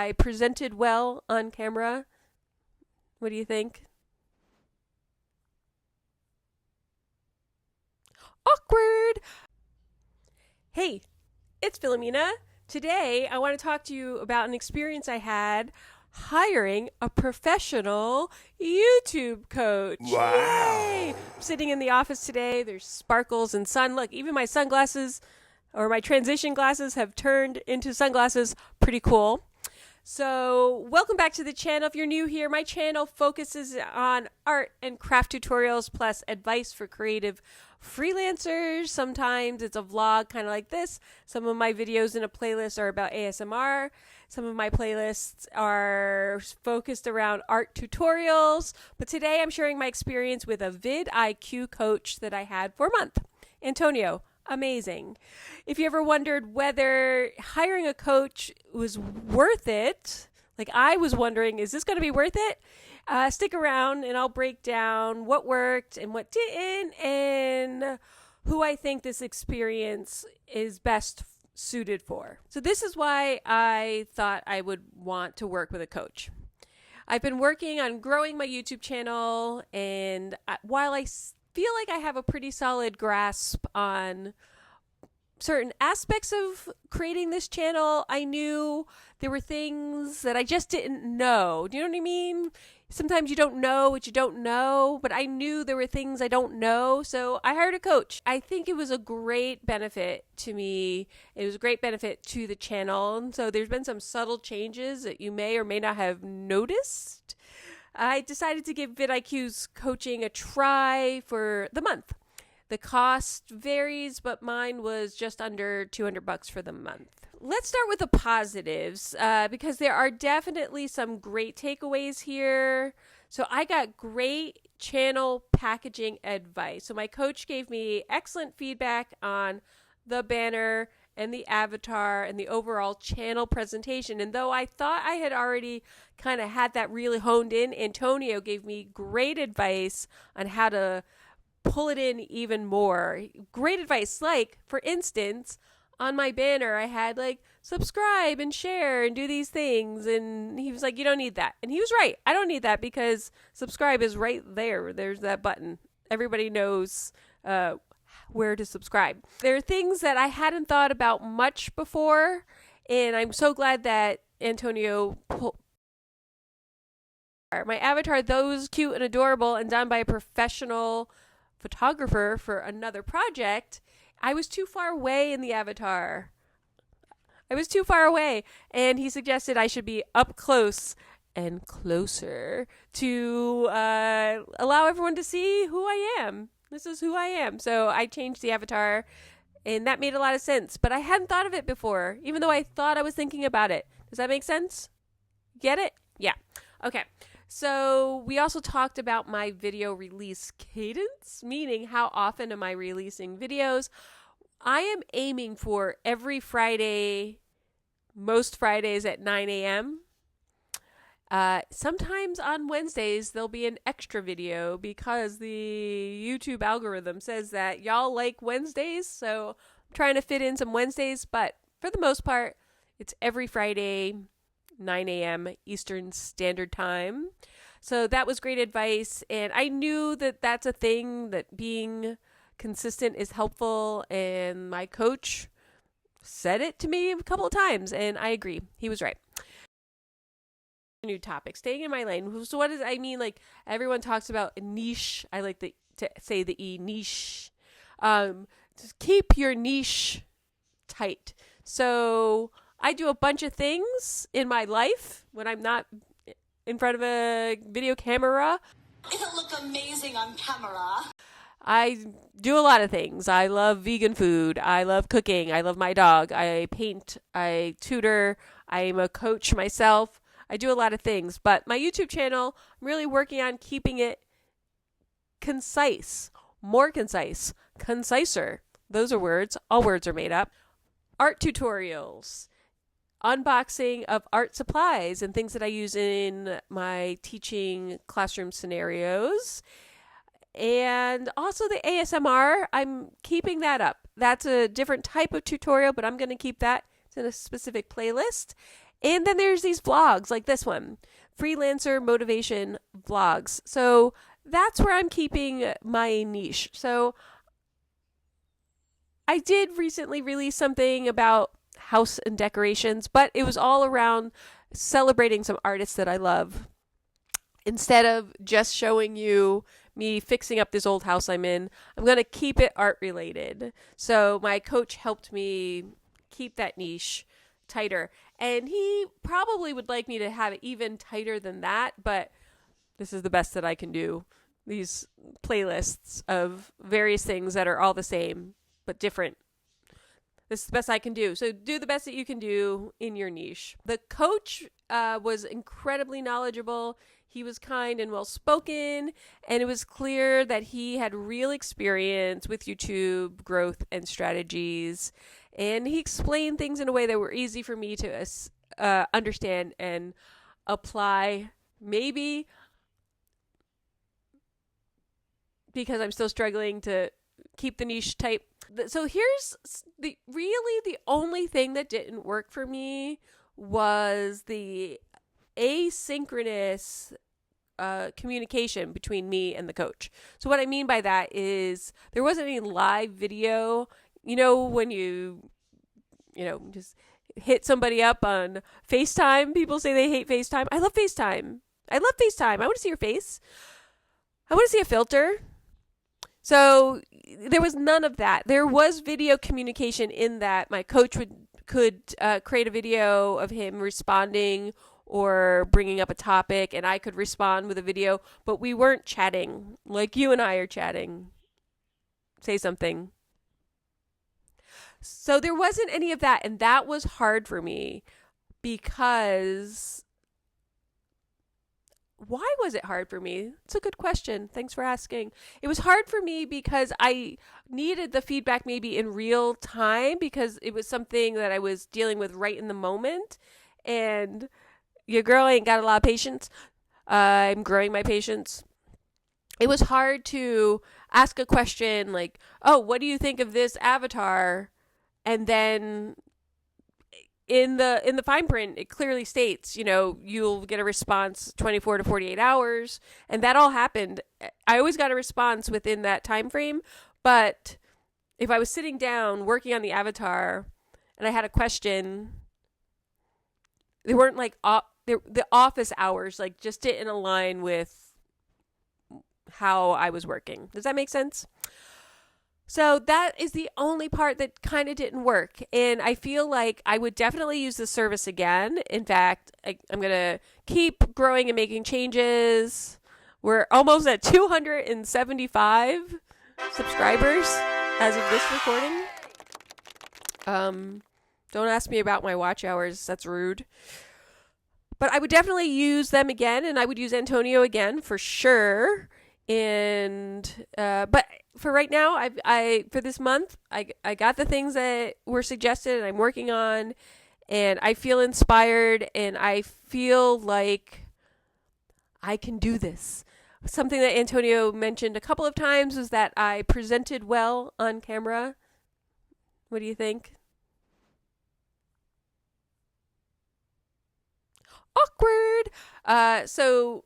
I presented well on camera. What do you think? Awkward! Hey, it's Philomena. Today, I want to talk to you about an experience I had hiring a professional YouTube coach. Wow. Yay! I'm sitting in the office today. There's sparkles and sun. Look, even my sunglasses or my transition glasses have turned into sunglasses. Pretty cool. So, welcome back to the channel. If you're new here, my channel focuses on art and craft tutorials plus advice for creative freelancers. Sometimes it's a vlog kind of like this. Some of my videos in a playlist are about ASMR. Some of my playlists are focused around art tutorials. But today I'm sharing my experience with a VidIQ coach that I had for a month. Antonio. Amazing. If you ever wondered whether hiring a coach was worth it, like I was wondering, is this going to be worth it? Stick around and I'll break down what worked and what didn't and who I think this experience is best suited for. So this is why I thought I would want to work with a coach. I've been working on growing my YouTube channel, and while I feel like I have a pretty solid grasp on certain aspects of creating this channel, I knew there were things that I just didn't know. Do you know what I mean? Sometimes you don't know what you don't know, but I knew there were things I don't know, so I hired a coach. I think it was a great benefit to me. It was a great benefit to the channel, and so there's been some subtle changes that you may or may not have noticed. I decided to give VidIQ's coaching a try for the month. The cost varies, but mine was just under $200 for the month. Let's start with the positives, because there are definitely some great takeaways here. So I got great channel packaging advice. So my coach gave me excellent feedback on the banner and the avatar and the overall channel presentation. And though I thought I had already kind of had that really honed in, Antonio gave me great advice on how to pull it in even more. Great advice. Like, for instance, on my banner, I had like subscribe and share and do these things. And he was like, you don't need that. And he was right. I don't need that because subscribe is right there. There's that button. Everybody knows where to subscribe. There are things that I hadn't thought about much before, and I'm so glad that Antonio my avatar, those cute and adorable and done by a professional photographer for another project. I was too far away in the avatar. I was too far away, and he suggested I should be up close and closer to allow everyone to see who I am. This is who I am. So I changed the avatar, and that made a lot of sense. But I hadn't thought of it before, even though I thought I was thinking about it. Does that make sense? Get it? Yeah. Okay. So we also talked about my video release cadence, meaning how often am I releasing videos. I am aiming for every Friday, most Fridays at 9 a.m. Sometimes on Wednesdays, there'll be an extra video because the YouTube algorithm says that y'all like Wednesdays. So I'm trying to fit in some Wednesdays, but for the most part, it's every Friday, 9 a.m. Eastern Standard Time. So that was great advice. And I knew that that's a thing, that being consistent is helpful. And my coach said it to me a couple of times, and I agree. He was right. New topic, staying in my lane. So what does I mean? Like, everyone talks about niche. I like to say the E, niche. Just keep your niche tight. So I do a bunch of things in my life when I'm not in front of a video camera. It'll look amazing on camera. I do a lot of things. I love vegan food. I love cooking. I love my dog. I paint. I tutor. I'm a coach myself. I do a lot of things, but my YouTube channel, I'm really working on keeping it concise, more concise, conciser. Those are words. All words are made up. Art tutorials, unboxing of art supplies and things that I use in my teaching classroom scenarios. And also the ASMR, I'm keeping that up. That's a different type of tutorial, but I'm going to keep that. It's in a specific playlist. And then there's these vlogs like this one, freelancer motivation vlogs. So that's where I'm keeping my niche. So I did recently release something about house and decorations, but it was all around celebrating some artists that I love. Instead of just showing you me fixing up this old house I'm in, I'm going to keep it art related. So my coach helped me keep that niche tighter. And he probably would like me to have it even tighter than that, but this is the best that I can do. These playlists of various things that are all the same, but different. This is the best I can do. So do the best that you can do in your niche. The coach was incredibly knowledgeable. He was kind and well-spoken, and it was clear that he had real experience with YouTube growth and strategies. And he explained things in a way that were easy for me to understand and apply. Maybe because I'm still struggling to keep the niche tight. So here's the only thing that didn't work for me was the asynchronous communication between me and the coach. So what I mean by that is there wasn't any live video. You know, when you just hit somebody up on FaceTime, people say they hate FaceTime. I love FaceTime. I want to see your face. I want to see a filter. So there was none of that. There was video communication in that my coach could create a video of him responding or bringing up a topic, and I could respond with a video, but we weren't chatting like you and I are chatting. Say something. So there wasn't any of that, and that was hard for me because... Why was it hard for me? It's a good question. Thanks for asking. It was hard for me because I needed the feedback maybe in real time because it was something that I was dealing with right in the moment. And your girl ain't got a lot of patience. I'm growing my patience. It was hard to ask a question like, oh, what do you think of this avatar? And then in the fine print, it clearly states, you'll get a response 24 to 48 hours. And that all happened. I always got a response within that time frame. But if I was sitting down working on the avatar and I had a question, they weren't like the office hours, like just didn't align with how I was working. Does that make sense? So that is the only part that kind of didn't work. And I feel like I would definitely use the service again. In fact, I'm going to keep growing and making changes. We're almost at 275 subscribers as of this recording. Don't ask me about my watch hours. That's rude. But I would definitely use them again, and I would use Antonio again for sure. And but for right now, I for this month, I got the things that were suggested and I'm working on, and I feel inspired and I feel like I can do this. Something that Antonio mentioned a couple of times was that I presented well on camera. What do you think? Awkward. So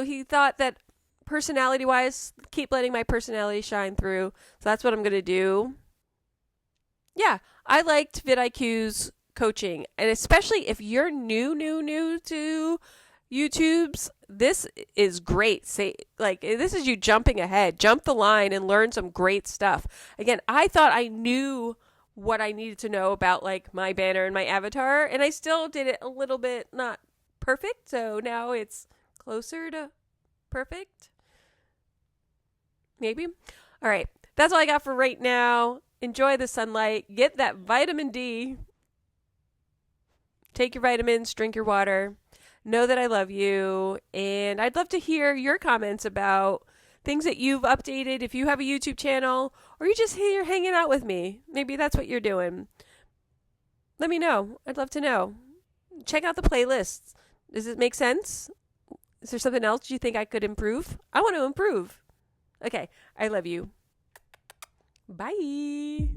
he thought that personality-wise, keep letting my personality shine through. So that's what I'm going to do. Yeah, I liked VidIQ's coaching. And especially if you're new to YouTube's, this is great. This is you jumping ahead. Jump the line and learn some great stuff. Again, I thought I knew what I needed to know about like my banner and my avatar, and I still did it a little bit not perfect. So now it's closer to perfect. Maybe. All right. That's all I got for right now. Enjoy the sunlight. Get that vitamin D. Take your vitamins. Drink your water. Know that I love you. And I'd love to hear your comments about things that you've updated. If you have a YouTube channel or you just here hanging out with me, maybe that's what you're doing. Let me know. I'd love to know. Check out the playlists. Does it make sense? Is there something else you think I could improve? I want to improve. Okay, I love you. Bye.